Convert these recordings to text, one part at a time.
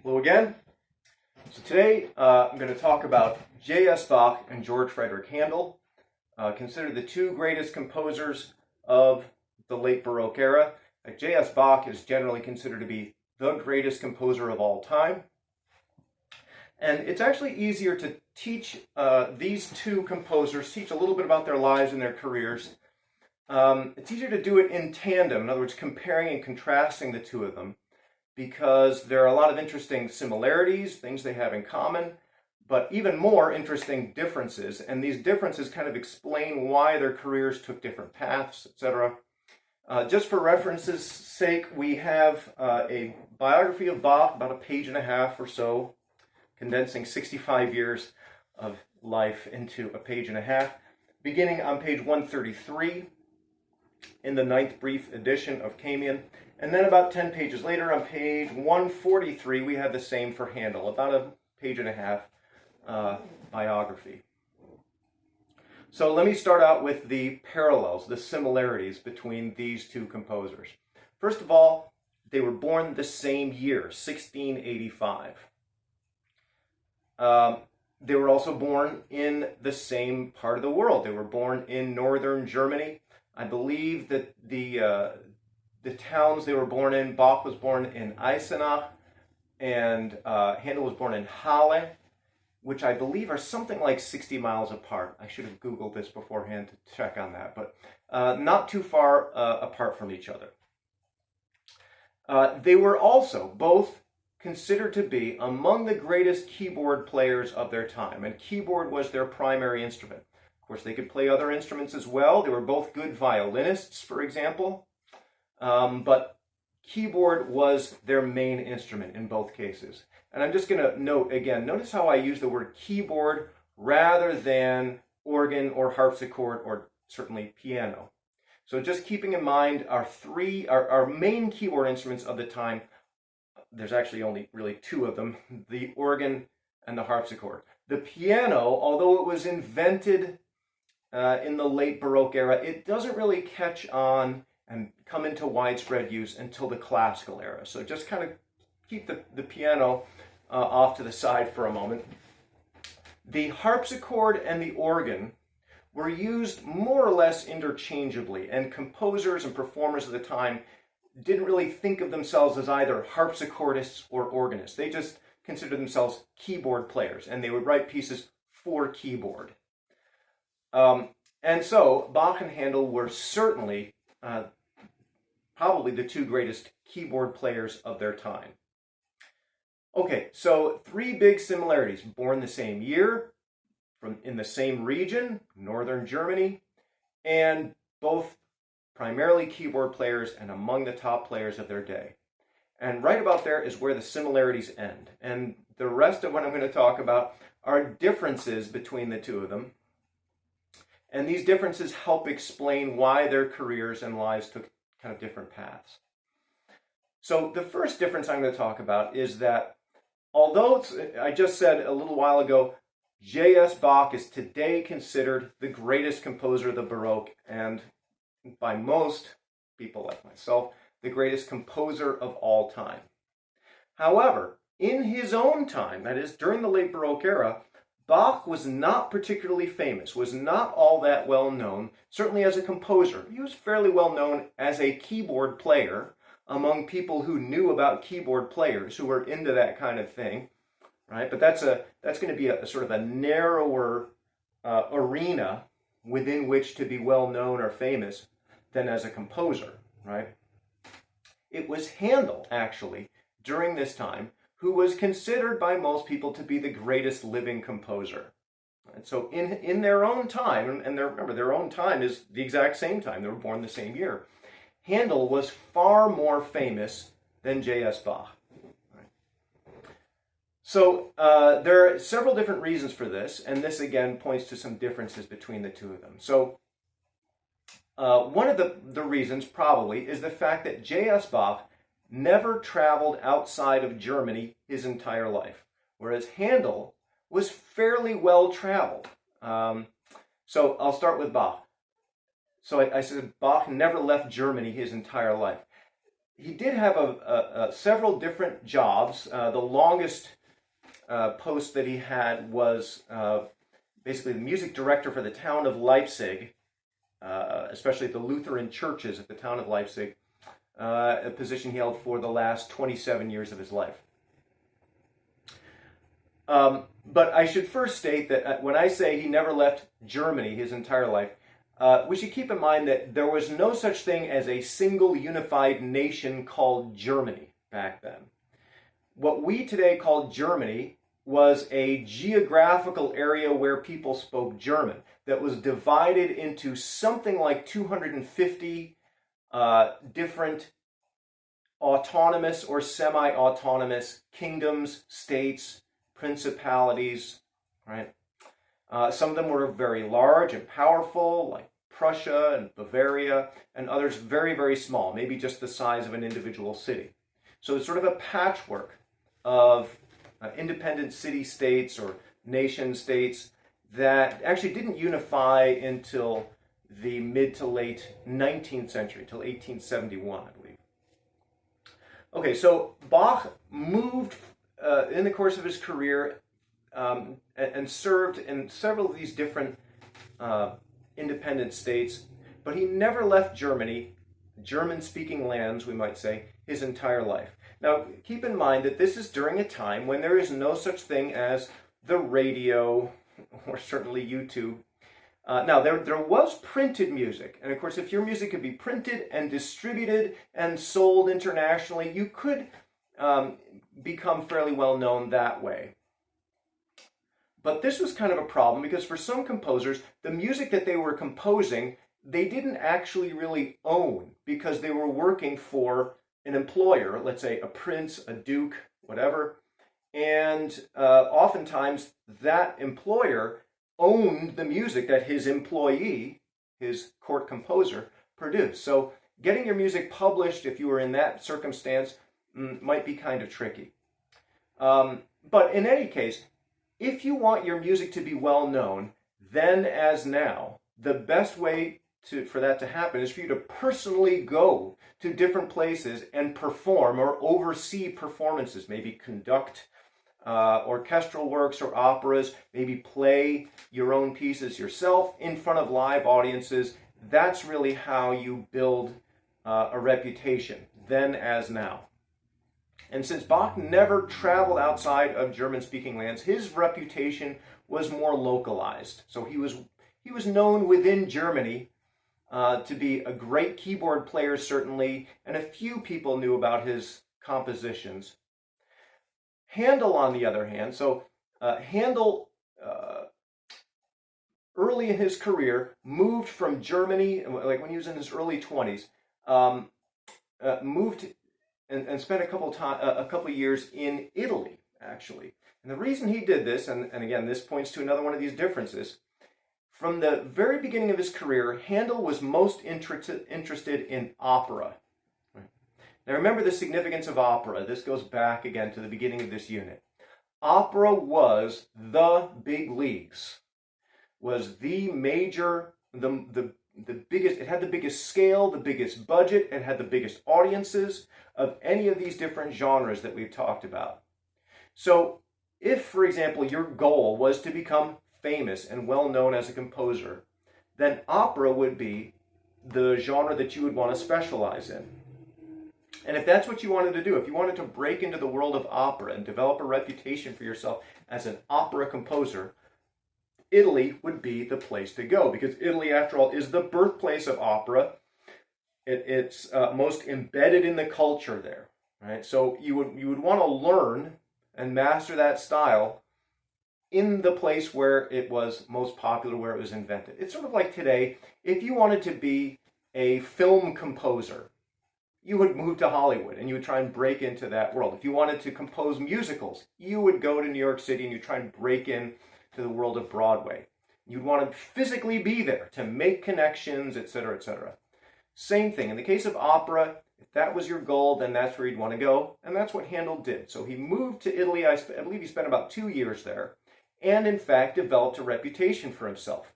Hello again. So today I'm going to talk about J.S. Bach and George Frederick Handel, considered the two greatest composers of the late Baroque era. J.S. Bach is generally considered to be the greatest composer of all time. And it's actually easier to teach these two composers, teach a little bit about their lives and their careers. It's easier to do it in tandem, in other words, comparing and contrasting the two of them, because there are a lot of interesting similarities, things they have in common, but even more interesting differences. And these differences kind of explain why their careers took different paths, etc. Just for reference's sake, we have a biography of Bach, about a page and a half or so, condensing 65 years of life into a page and a half, beginning on page 133 in the 9th brief edition of Camion. And then about 10 pages later, on page 143, we have the same for Handel, about a page and a half biography. So let me start out with the parallels, the similarities between these two composers. First of all, they were born the same year, 1685. They were also born in the same part of the world. They were born in northern Germany. I believe that the towns they were born in, Bach was born in Eisenach, and Handel was born in Halle, which I believe are something like 60 miles apart. I should have Googled this beforehand to check on that, but not too far apart from each other. They were also both considered to be among the greatest keyboard players of their time, and keyboard was their primary instrument. Of course, they could play other instruments as well. They were both good violinists, for example. But keyboard was their main instrument in both cases. And I'm just going to note again, notice how I use the word keyboard rather than organ or harpsichord or certainly piano. So just keeping in mind our main keyboard instruments of the time, there's actually only really two of them, the organ and the harpsichord. The piano, although it was invented in the late Baroque era, it doesn't really catch on and come into widespread use until the classical era. So just kind of keep the piano off to the side for a moment. The harpsichord and the organ were used more or less interchangeably, and composers and performers of the time didn't really think of themselves as either harpsichordists or organists. They just considered themselves keyboard players, and they would write pieces for keyboard. And so Bach and Handel were certainly probably the two greatest keyboard players of their time. Okay, so three big similarities. Born the same year, in the same region, northern Germany, and both primarily keyboard players and among the top players of their day. And right about there is where the similarities end. And the rest of what I'm going to talk about are differences between the two of them. And these differences help explain why their careers and lives took kind of different paths. So the first difference I'm going to talk about is that although I just said a little while ago, J.S. Bach is today considered the greatest composer of the Baroque, and by most people like myself, the greatest composer of all time. However, in his own time, that is during the late Baroque era, Bach was not particularly famous, was not all that well known, certainly as a composer. He was fairly well known as a keyboard player among people who knew about keyboard players, who were into that kind of thing, right? But that's going to be a sort of a narrower arena within which to be well known or famous than as a composer, right? It was Handel, actually, during this time, who was considered by most people to be the greatest living composer. And so in their own time, and remember, their own time is the exact same time, they were born the same year, Handel was far more famous than J.S. Bach. So there are several different reasons for this, and this again points to some differences between the two of them. So one of the reasons probably is the fact that J.S. Bach never traveled outside of Germany his entire life, whereas Handel was fairly well traveled. So I'll start with Bach. So I said Bach never left Germany his entire life. he did have several different jobs. The longest post that he had was basically the music director for the town of Leipzig, especially at the Lutheran churches at the town of Leipzig, a position he held for the last 27 years of his life. But I should first state that when I say he never left Germany his entire life, we should keep in mind that there was no such thing as a single unified nation called Germany back then. What we today call Germany was a geographical area where people spoke German that was divided into something like 250 different autonomous or semi-autonomous kingdoms, states, principalities, right? Some of them were very large and powerful, like Prussia and Bavaria, and others very, very small, maybe just the size of an individual city. So it's sort of a patchwork of independent city-states or nation-states that actually didn't unify until the mid to late 19th century, until 1871, I believe. Okay, so Bach moved in the course of his career and served in several of these different independent states, but he never left Germany, German-speaking lands, we might say, his entire life. Now, keep in mind that this is during a time when there is no such thing as the radio or certainly YouTube. Now, there was printed music, and of course, if your music could be printed and distributed and sold internationally, you could become fairly well known that way. But this was kind of a problem because for some composers, the music that they were composing, they didn't actually really own because they were working for an employer, let's say a prince, a duke, whatever, and oftentimes that employer owned the music that his employee, his court composer, produced. So getting your music published, if you were in that circumstance, might be kind of tricky. But in any case, if you want your music to be well known, then as now, the best way for that to happen is for you to personally go to different places and perform or oversee performances, maybe conduct orchestral works or operas, maybe play your own pieces yourself in front of live audiences. That's really how you build a reputation, then as now. And since Bach never traveled outside of German-speaking lands, his reputation was more localized. So he was known within Germany to be a great keyboard player, certainly, and a few people knew about his compositions. Handel, on the other hand, Handel, early in his career, moved from Germany, like when he was in his early 20s, moved and spent a couple years in Italy, actually. And the reason he did this, and again, this points to another one of these differences, from the very beginning of his career, Handel was most interested in opera. Now remember the significance of opera. This goes back again to the beginning of this unit. Opera was the big leagues, was the major, the biggest, it had the biggest scale, the biggest budget, it had the biggest audiences of any of these different genres that we've talked about. So if, for example, your goal was to become famous and well known as a composer, then opera would be the genre that you would want to specialize in. And if that's what you wanted to do, if you wanted to break into the world of opera and develop a reputation for yourself as an opera composer, Italy would be the place to go, because Italy, after all, is the birthplace of opera. It's most embedded in the culture there, right? So you would want to learn and master that style in the place where it was most popular, where it was invented. It's sort of like today, if you wanted to be a film composer, you would move to Hollywood and you would try and break into that world. If you wanted to compose musicals, you would go to New York City and you try and break in to the world of Broadway. You'd want to physically be there to make connections, etc., etc. Same thing. In the case of opera, if that was your goal, then that's where you'd want to go, and that's what Handel did. So he moved to Italy. I believe he spent about 2 years there, and in fact developed a reputation for himself,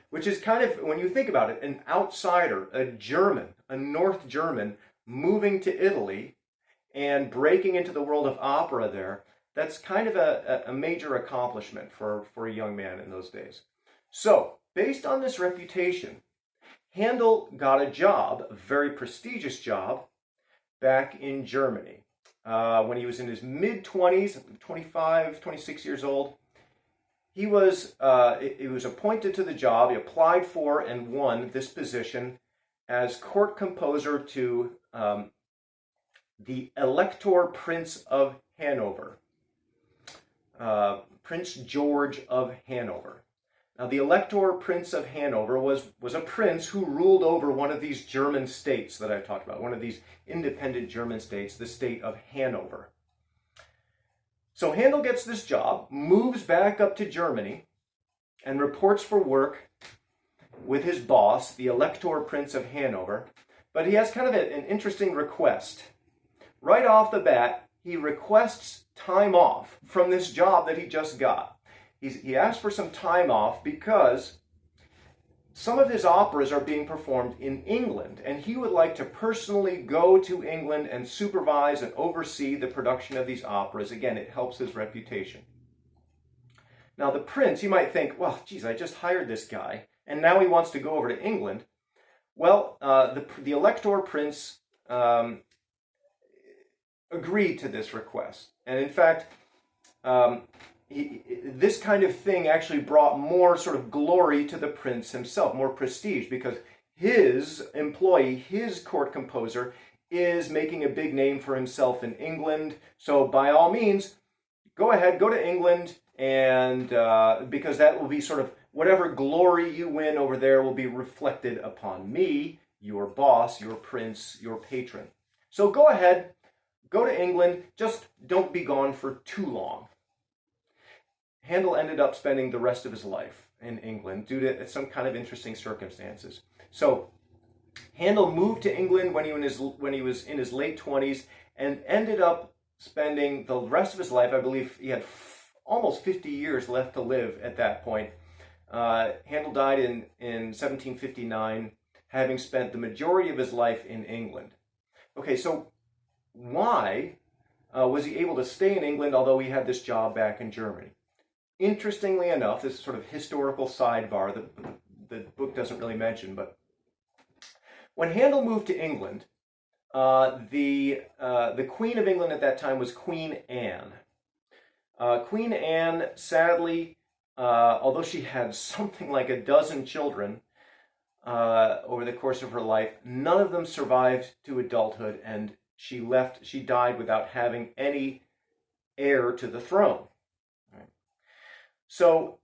which is kind of, when you think about it, an outsider, a German, a North German, moving to Italy and breaking into the world of opera there, that's kind of a major accomplishment for a young man in those days. So, based on this reputation, Handel got a job, a very prestigious job, back in Germany. When he was in his mid-20s, 25, 26 years old, he was appointed to the job. He applied for and won this position as court composer to the Elector Prince of Hanover, Prince George of Hanover. Now, the Elector Prince of Hanover was a prince who ruled over one of these German states that I talked about, one of these independent German states, the state of Hanover. So Handel gets this job, moves back up to Germany, and reports for work with his boss, the Elector Prince of Hanover. But he has kind of an interesting request. Right off the bat, he requests time off from this job that he just got. He asked for some time off because some of his operas are being performed in England, and he would like to personally go to England and supervise and oversee the production of these operas. Again, it helps his reputation. Now, the prince, you might think, well, geez, I just hired this guy, and now he wants to go over to England. Well, the Elector Prince agreed to this request, and in fact, this kind of thing actually brought more sort of glory to the prince himself, more prestige, because his employee, his court composer, is making a big name for himself in England. So by all means, go ahead, go to England, and because that will be sort of whatever glory you win over there will be reflected upon me, your boss, your prince, your patron. So go ahead, go to England, just don't be gone for too long. Handel ended up spending the rest of his life in England due to some kind of interesting circumstances. So Handel moved to England when he was in his late 20s and ended up spending the rest of his life, I believe he had almost 50 years left to live at that point. Handel died in 1759, having spent the majority of his life in England. Okay, so why was he able to stay in England although he had this job back in Germany? Interestingly enough, this is sort of historical sidebar that the book doesn't really mention, but when Handel moved to England, the Queen of England at that time was Queen Anne. Queen Anne, sadly, although she had something like a dozen children over the course of her life, none of them survived to adulthood, and she died without having any heir to the throne. So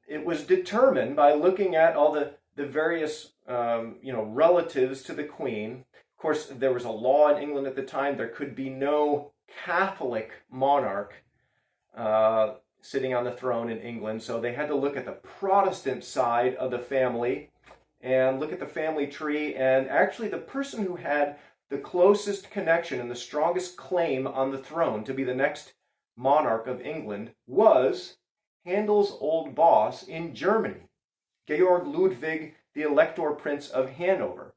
it was determined by looking at all the various relatives to the queen. Of course, there was a law in England at the time. There could be no Catholic monarch sitting on the throne in England. So they had to look at the Protestant side of the family and look at the family tree. And actually the person who had the closest connection and the strongest claim on the throne to be the next monarch of England was Handel's old boss in Germany. Georg Ludwig, the Elector Prince of Hanover,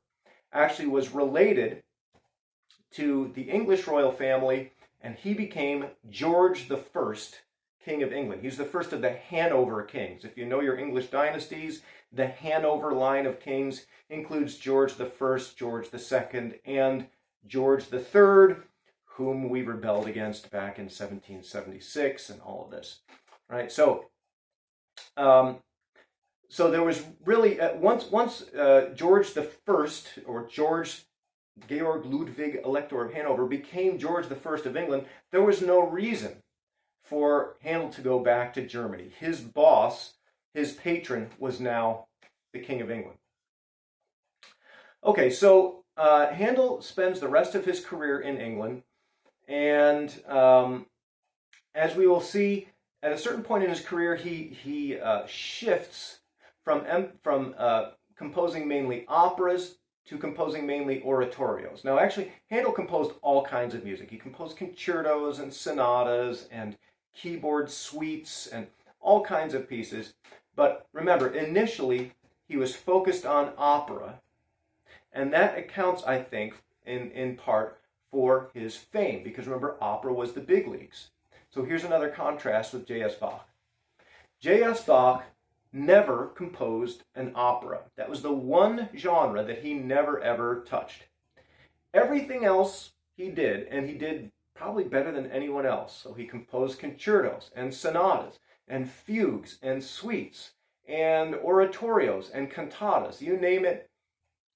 actually was related to the English royal family, and he became George the First, King of England. He's the first of the Hanover kings. If you know your English dynasties, the Hanover line of kings includes George the First, George the Second, and George the Third, whom we rebelled against back in 1776 and all of this. Right, so there was really once George the First, or Georg Ludwig Elector of Hanover, became George the First of England, there was no reason for Handel to go back to Germany. His boss, his patron, was now the King of England. Okay, so Handel spends the rest of his career in England, and as we will see, at a certain point in his career, he shifts from composing mainly operas to composing mainly oratorios. Now, actually, Handel composed all kinds of music. He composed concertos and sonatas and keyboard suites and all kinds of pieces. But remember, initially, he was focused on opera. And that accounts, I think, in part for his fame, because remember, opera was the big leagues. So here's another contrast with J.S. Bach. J.S. Bach never composed an opera. That was the one genre that he never ever touched. Everything else he did, and he did probably better than anyone else. So he composed concertos and sonatas and fugues and suites and oratorios and cantatas. You name it,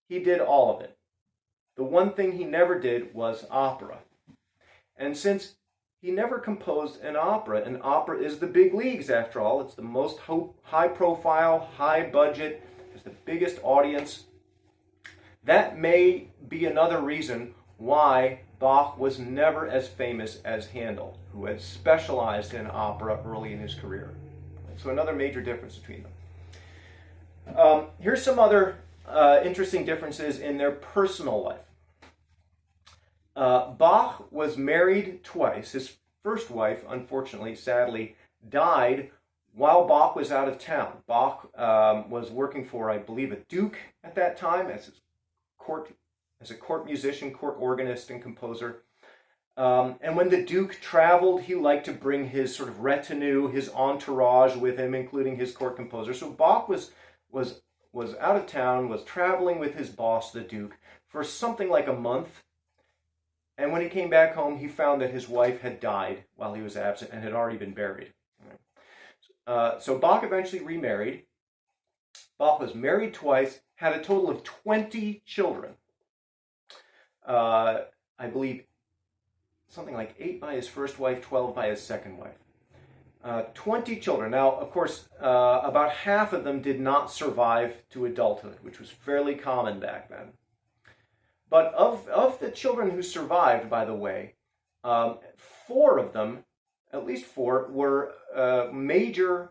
he did all of it. The one thing he never did was opera. And since he never composed an opera is the big leagues after all. It's the most high profile, high budget, it's the biggest audience. That may be another reason why Bach was never as famous as Handel, who had specialized in opera early in his career. So another major difference between them. Here's some other interesting differences in their personal life. Bach was married twice. His first wife, unfortunately, sadly, died while Bach was out of town. Bach was working for, I believe, a duke at that time as a court musician, court organist, and composer. And when the duke traveled, he liked to bring his sort of retinue, his entourage with him, including his court composer. So Bach was out of town, was traveling with his boss, the duke, for something like a month. And when he came back home, he found that his wife had died while he was absent and had already been buried. So Bach eventually remarried. Bach was married twice, had a total of 20 children. I believe something like 8 by his first wife, 12 by his second wife. 20 children. Now, of course, about half of them did not survive to adulthood, which was fairly common back then. But of the children who survived, by the way, 4 of them, at least 4, were major,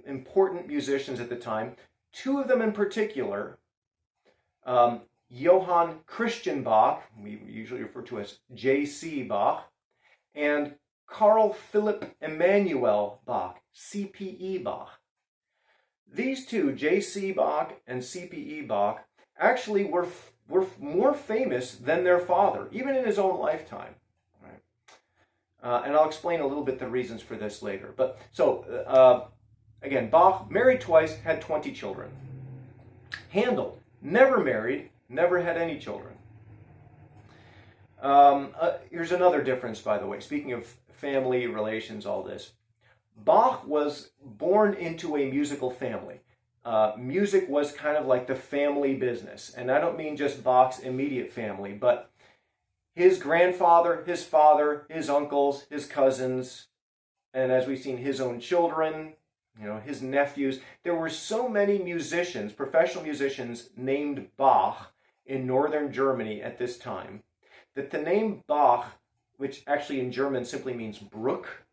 important musicians at the time. 2 of them in particular, Johann Christian Bach, we usually refer to as J.C. Bach, and Carl Philipp Emanuel Bach, C.P.E. Bach. These 2, J.C. Bach and C.P.E. Bach, actually were more famous than their father, even in his own lifetime. Right? And I'll explain a little bit the reasons for this later. But so, again, Bach, married twice, had 20 children. Handel, never married, never had any children. Here's another difference, by the way. Speaking of family, relations, all this. Bach was born into a musical family. Music was kind of like the family business. And I don't mean just Bach's immediate family, but his grandfather, his father, his uncles, his cousins, and as we've seen, his own children, his nephews. There were so many musicians, professional musicians named Bach in northern Germany at this time, that the name Bach, which actually in German simply means brook,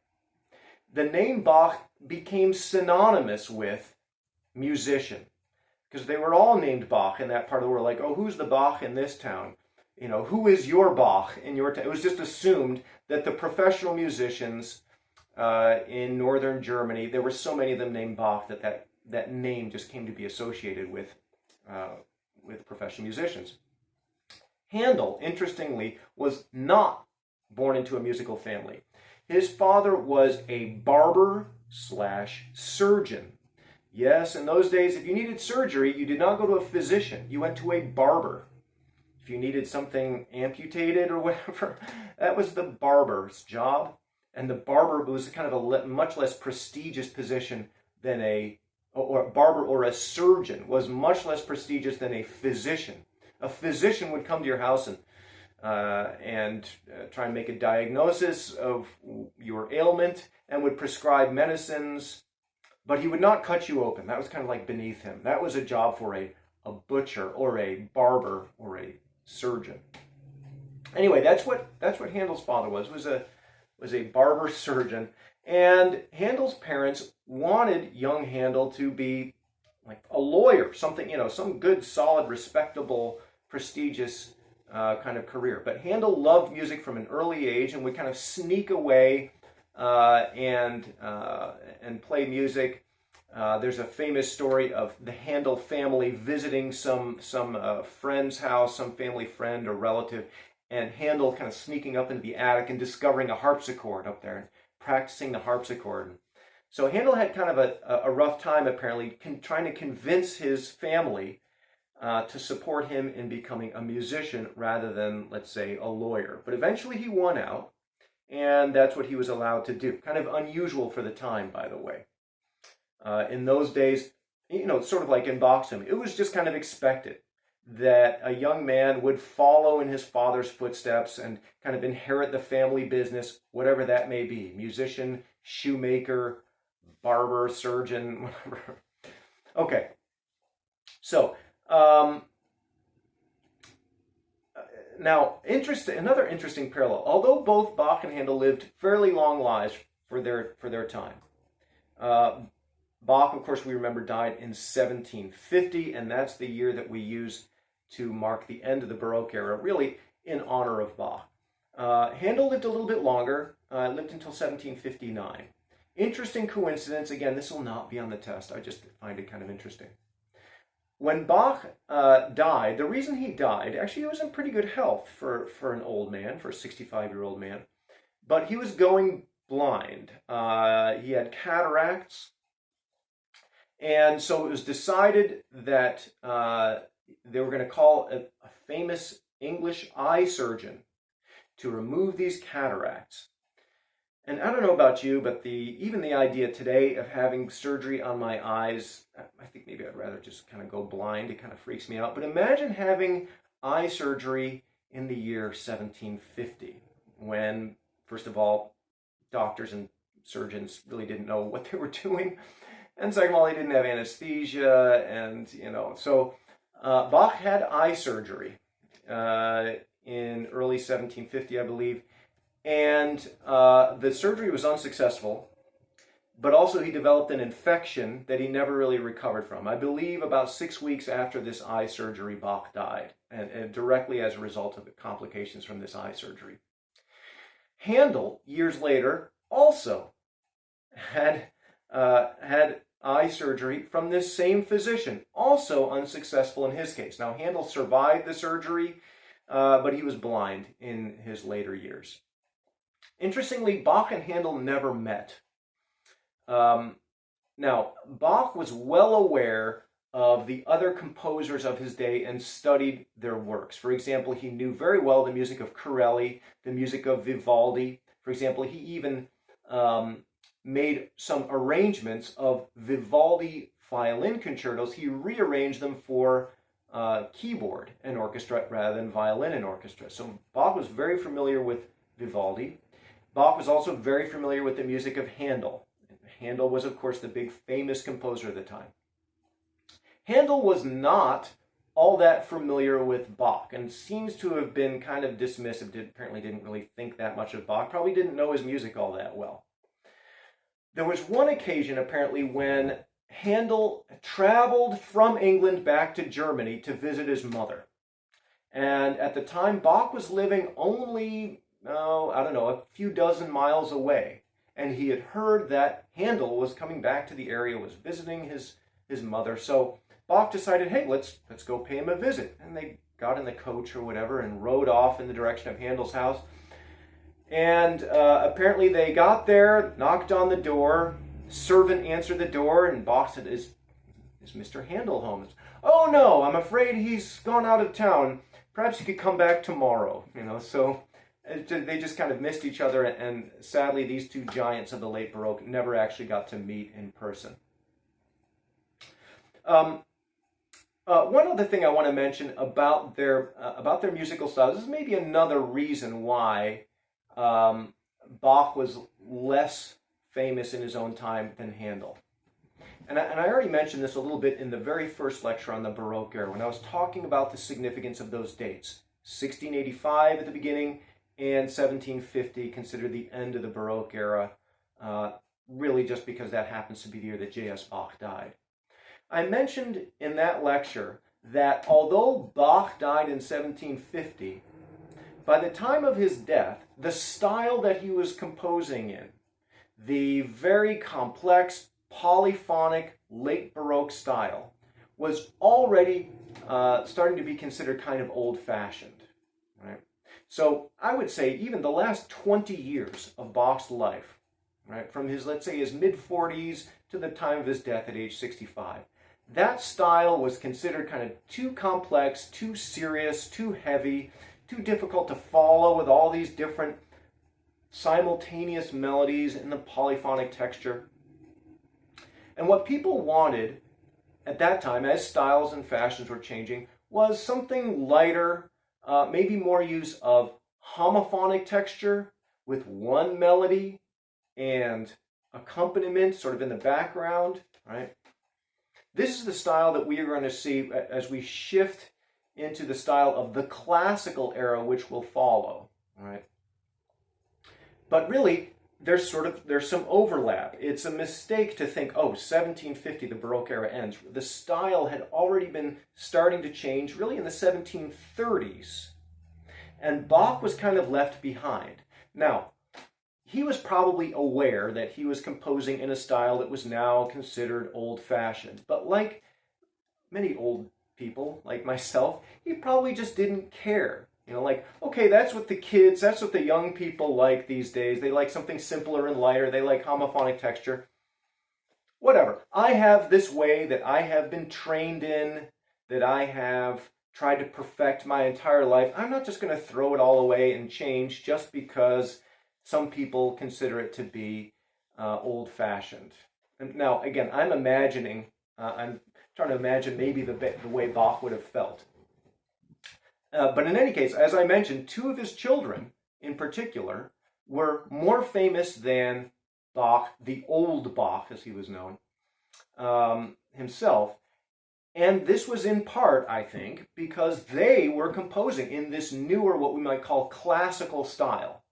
the name Bach became synonymous with musician, because they were all named Bach in that part of the world. Like, oh, who's the Bach in this town? Who is your Bach in your town? It was just assumed that the professional musicians in northern Germany, there were so many of them named Bach that name just came to be associated with professional musicians. Handel, interestingly, was not born into a musical family. His father was a barber / surgeon. Yes, in those days, if you needed surgery, you did not go to a physician. You went to a barber. If you needed something amputated or whatever, that was the barber's job. And the barber was kind of a much less prestigious position than a barber, or a surgeon was much less prestigious than a physician. A physician would come to your house and try and make a diagnosis of your ailment and would prescribe medicines, but he would not cut you open. That was kind of like beneath him. That was a job for a butcher or a barber or a surgeon. Anyway, that's what Handel's father was a barber surgeon. And Handel's parents wanted young Handel to be like a lawyer, something, some good, solid, respectable, prestigious kind of career. But Handel loved music from an early age and would kind of sneak away and play music There's a famous story of the Handel family visiting some friend's house, some family friend or relative, and Handel kind of sneaking up into the attic and discovering a harpsichord up there and practicing the harpsichord. So Handel had kind of a rough time, apparently, trying to convince his family to support him in becoming a musician rather than, let's say, a lawyer. But eventually he won out, and that's what he was allowed to do. Kind of unusual for the time, by the way. In those days, you know, sort of like in Bach's time, it was just kind of expected that a young man would follow in his father's footsteps and kind of inherit the family business, whatever that may be. Musician, shoemaker, barber, surgeon, whatever. Okay, so now another interesting parallel. Although both Bach and Handel lived fairly long lives for their time, Bach, of course, we remember, died in 1750, and that's the year that we use to mark the end of the Baroque era, really in honor of Bach. Handel lived a little bit longer, lived until 1759. Interesting coincidence, again, this will not be on the test, I just find it kind of interesting. When Bach died, the reason he died, actually he was in pretty good health for an old man, for a 65-year-old man, but he was going blind. He had cataracts, and so it was decided that they were going to call a famous English eye surgeon to remove these cataracts. And I don't know about you, but even the idea today of having surgery on my eyes, I think maybe I'd rather just kind of go blind. It kind of freaks me out. But imagine having eye surgery in the year 1750, when, first of all, doctors and surgeons really didn't know what they were doing. And second of all, they didn't have anesthesia, and, you know, so Bach had eye surgery in early 1750, I believe, and the surgery was unsuccessful, but also he developed an infection that he never really recovered from. I believe about 6 weeks after this eye surgery, Bach died, and directly as a result of the complications from this eye surgery. Handel, years later, also had eye surgery from this same physician, also unsuccessful in his case. Now, Handel survived the surgery, but he was blind in his later years. Interestingly, Bach and Handel never met. Now, Bach was well aware of the other composers of his day and studied their works. For example, he knew very well the music of Corelli, the music of Vivaldi. For example, he even made some arrangements of Vivaldi violin concertos. He rearranged them for keyboard and orchestra rather than violin and orchestra. So Bach was very familiar with Vivaldi. Bach was also very familiar with the music of Handel. Handel was, of course, the big famous composer of the time. Handel was not all that familiar with Bach and seems to have been kind of dismissive, apparently didn't really think that much of Bach, probably didn't know his music all that well. There was one occasion, apparently, when Handel traveled from England back to Germany to visit his mother. And at the time, Bach was living only, a few dozen miles away. And he had heard that Handel was coming back to the area, was visiting his mother. So Bach decided, hey, let's go pay him a visit. And they got in the coach or whatever and rode off in the direction of Handel's house. And apparently they got there, knocked on the door, servant answered the door, and Bach said, is Mr. Handel home? Oh no, I'm afraid he's gone out of town. Perhaps he could come back tomorrow. So they just kind of missed each other, and sadly these two giants of the late Baroque never actually got to meet in person. One other thing I want to mention about their musical styles, this is maybe another reason why Bach was less famous in his own time than Handel. And I already mentioned this a little bit in the very first lecture on the Baroque era when I was talking about the significance of those dates. 1685 at the beginning and 1750 considered the end of the Baroque era, really just because that happens to be the year that J.S. Bach died. I mentioned in that lecture that although Bach died in 1750, by the time of his death, the style that he was composing in, the very complex, polyphonic, late Baroque style was already starting to be considered kind of old-fashioned, right? So I would say even the last 20 years of Bach's life, right, from his, let's say, his mid-40s to the time of his death at age 65, that style was considered kind of too complex, too serious, too heavy, too difficult to follow with all these different simultaneous melodies and the polyphonic texture. And what people wanted at that time, as styles and fashions were changing, was something lighter, maybe more use of homophonic texture with one melody and accompaniment sort of in the background, right? This is the style that we are going to see as we shift into the style of the classical era, which will follow, right? But really, there's some overlap. It's a mistake to think, oh, 1750, the Baroque era ends. The style had already been starting to change really in the 1730s. And Bach was kind of left behind. Now, he was probably aware that he was composing in a style that was now considered old-fashioned. But like many old people, like myself, he probably just didn't care. You know, like, okay, that's what the kids, that's what the young people like these days. They like something simpler and lighter. They like homophonic texture. Whatever. I have this way that I have been trained in, that I have tried to perfect my entire life. I'm not just going to throw it all away and change just because some people consider it to be old-fashioned. And now, again, I'm trying to imagine maybe the way Bach would have felt. But in any case, as I mentioned, two of his children in particular were more famous than Bach, the old Bach as he was known, himself. And this was in part, I think, because they were composing in this newer, what we might call classical style.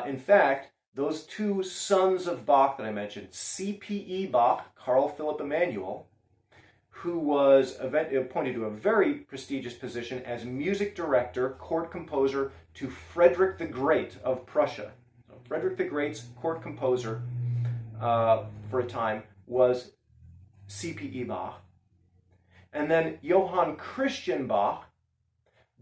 In fact, those two sons of Bach that I mentioned, C.P.E. Bach, Carl Philipp Emanuel, who was appointed to a very prestigious position as music director, court composer to Frederick the Great of Prussia. So Frederick the Great's court composer for a time was C.P.E. Bach. And then Johann Christian Bach,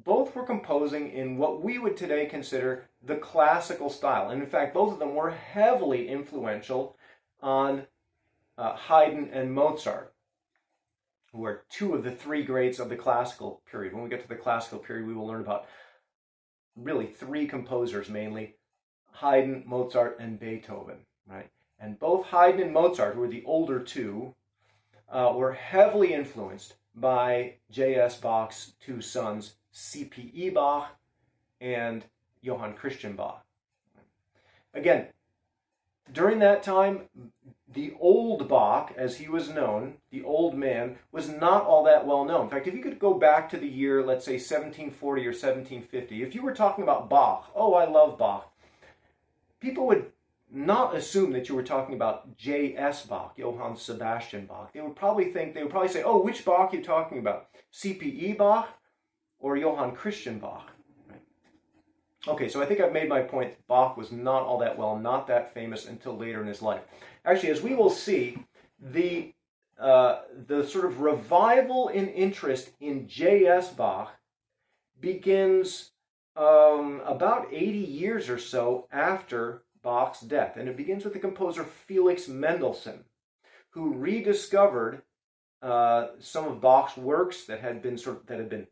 both were composing in what we would today consider the classical style. And in fact, both of them were heavily influential on Haydn and Mozart, who are two of the three greats of the classical period. When we get to the classical period, we will learn about really three composers mainly, Haydn, Mozart, and Beethoven, right? And both Haydn and Mozart, who were the older two, were heavily influenced by J.S. Bach's two sons, C.P.E. Bach and Johann Christian Bach. Again, during that time, the old Bach, as he was known, the old man, was not all that well known. In fact, if you could go back to the year, let's say 1740 or 1750, if you were talking about Bach, oh, I love Bach, people would not assume that you were talking about J.S. Bach, Johann Sebastian Bach. They would probably say, oh, which Bach are you talking about? C.P.E. Bach or Johann Christian Bach? Right? Okay, so I think I've made my point. Bach was not all that well, not that famous until later in his life. Actually, as we will see, the sort of revival in interest in J.S. Bach begins about 80 years or so after Bach's death, and it begins with the composer Felix Mendelssohn, who rediscovered some of Bach's works that had been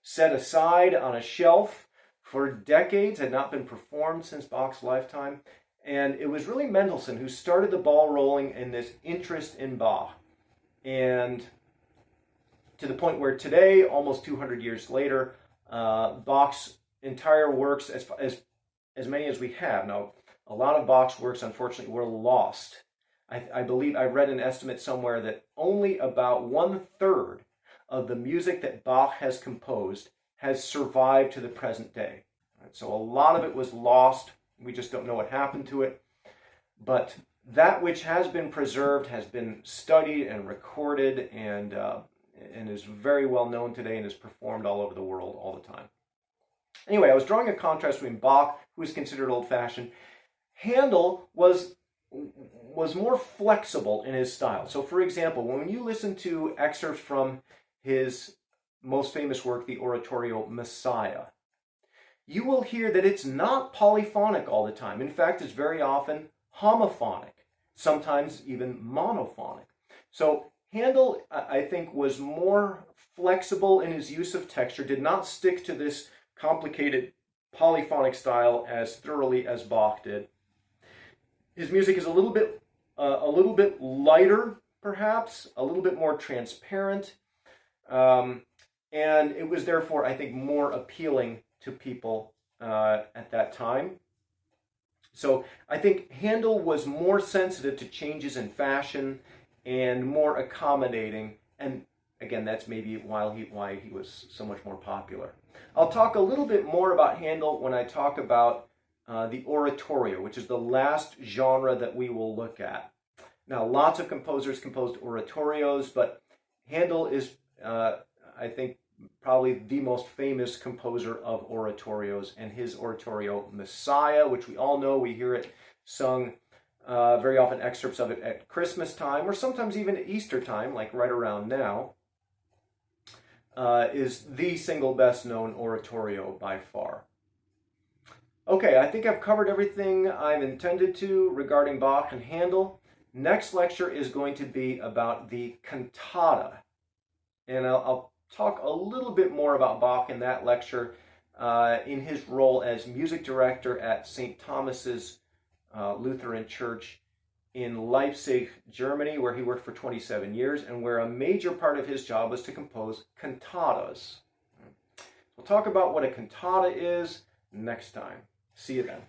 set aside on a shelf for decades, had not been performed since Bach's lifetime. And it was really Mendelssohn who started the ball rolling in this interest in Bach. And to the point where today, almost 200 years later, Bach's entire works, as many as we have, now a lot of Bach's works unfortunately were lost. I believe I read an estimate somewhere that only about 1/3 of the music that Bach has composed has survived to the present day. Right? So a lot of it was lost. We just don't know what happened to it. But that which has been preserved has been studied and recorded and is very well known today and is performed all over the world all the time. Anyway, I was drawing a contrast between Bach, who is considered old-fashioned. Handel was was more flexible in his style. So, for example, when you listen to excerpts from his most famous work, the oratorio Messiah, you will hear that it's not polyphonic all the time. In fact, it's very often homophonic, sometimes even monophonic. So Handel, I think, was more flexible in his use of texture, did not stick to this complicated polyphonic style as thoroughly as Bach did. His music is a little bit lighter, perhaps, a little bit more transparent, and it was therefore, I think, more appealing to people at that time. So I think Handel was more sensitive to changes in fashion and more accommodating, and again, that's maybe why he was so much more popular. I'll talk a little bit more about Handel when I talk about the oratorio, which is the last genre that we will look at. Now, lots of composers composed oratorios, but Handel is, I think, probably the most famous composer of oratorios, and his oratorio Messiah, which we all know, we hear it sung very often, excerpts of it at Christmas time, or sometimes even at Easter time, like right around now, is the single best known oratorio by far. Okay, I think I've covered everything I've intended to regarding Bach and Handel. Next lecture is going to be about the cantata, and I'll talk a little bit more about Bach in that lecture in his role as music director at St. Thomas's Lutheran Church in Leipzig, Germany, where he worked for 27 years and where a major part of his job was to compose cantatas. We'll talk about what a cantata is next time. See you then.